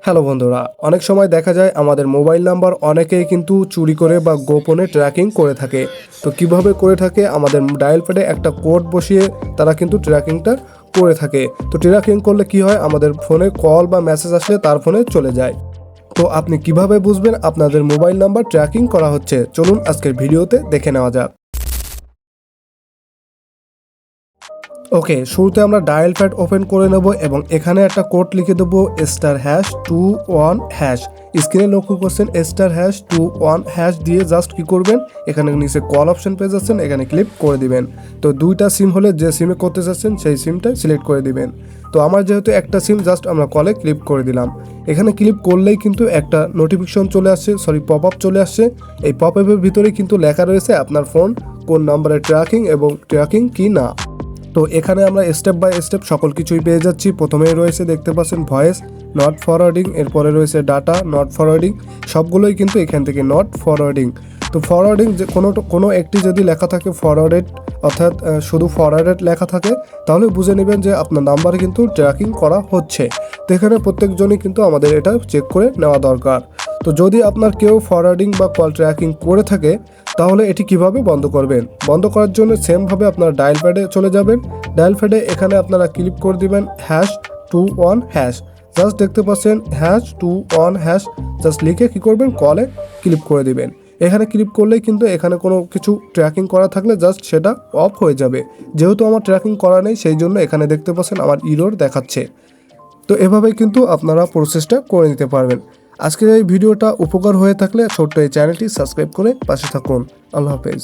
Hello বন্ধুরা, অনেক সময় দেখা যায় আমাদের মোবাইল নাম্বার অনেকেই কিন্তু চুরি করে বা গোপনে ট্র্যাকিং করে থাকে। তো কিভাবে করে থাকে, আমাদের ডায়াল প্যাডে একটা কোড বসিয়ে তারা কিন্তু ট্র্যাকিংটা করে থাকে। তো ট্র্যাকিং করলে কি হয়, আমাদের ফোনে কল বা মেসেজ আসলে তার ফোনে চলে যায়। তো আপনি কিভাবে বুঝবেন আপনাদের মোবাইল নাম্বার ট্র্যাকিং করা হচ্ছে, চলুন আজকের ভিডিওতে দেখে নেওয়া যাক। ওকে, শুরুতে আমরা ডায়াল প্যাড ওপেন করে নেব এবং এখানে একটা কোড লিখে দেবো *#21#। স্ক্রিনে লক্ষ্য করছেন *#21# দিয়ে জাস্ট কি করবেন, এখানে নিচে কল অপশন পেয়ে যাচ্ছেন, এখানে ক্লিক করে দিবেন। তো দুইটা সিম হলে যে সিমে করতে চাচ্ছেন সেই সিমটা সিলেক্ট করে দিবেন। তো আমার যেহেতু একটা সিম, জাস্ট আমরা কলে ক্লিক করে দিলাম। এখানে ক্লিক করলেই কিন্তু একটা নোটিফিকেশন চলে আসছে, পপ আপ চলে আসছে। এই পপ আপের ভিতরে কিন্তু লেখা রয়েছে আপনার ফোন কোন নাম্বারে ট্র্যাকিং এবং ট্র্যাকিং কি না। তো এখানে আমরা স্টেপ বাই স্টেপ সকল কিছুই পেয়ে যাচ্ছি। প্রথমেই রয়েছে দেখতে পাচ্ছেন ভয়েস নট ফরওয়ার্ডিং, এরপরে রয়েছে ডাটা নট ফরওয়ার্ডিং, সবগুলোই কিন্তু এখান থেকে নট ফরওয়ার্ডিং। তো ফরওয়ার্ডিং যে কোনো একটি যদি লেখা থাকে ফরওয়ার্ডেড, অর্থাৎ শুধু ফরওয়ার্ডেড লেখা থাকে, তাহলে বুঝে নেবেন যে আপনার নাম্বার কিন্তু ট্র্যাকিং করা হচ্ছে। তো এখানে প্রত্যেকজনই কিন্তু আমাদের এটা চেক করে নেওয়া দরকার। তো যদি আপনার কেউ ফরওয়ার্ডিং বা কল ট্র্যাকিং করে থাকে, তাহলে এটি কিভাবে বন্ধ করবেন? বন্ধ করার জন্য সেমভাবে আপনারা ডায়াল প্যাডে চলে যাবেন। ডায়াল প্যাডে এখানে আপনারা ক্লিক করে দিবেন #21#। জাস্ট দেখতে পাচ্ছেন #21#, জাস্ট লিখে কি করবেন, কলে ক্লিক করে দিবেন। এখানে ক্লিক করলেই কিন্তু এখানে কোনো কিছু ট্র্যাকিং করা থাকলে জাস্ট সেটা অফ হয়ে যাবে। যেহেতু আমার ট্র্যাকিং করা নেই, সেই জন্য এখানে দেখতে পাচ্ছেন আমার ইরর দেখাচ্ছে। তো এভাবেই কিন্তু আপনারা প্রসেসটা করে নিতে পারবেন। আজকের এই ভিডিওটা উপকার হয়ে থাকলে ছোট্ট এই চ্যানেলটি সাবস্ক্রাইব করে পাশে থাকুন। আল্লাহ হাফেজ।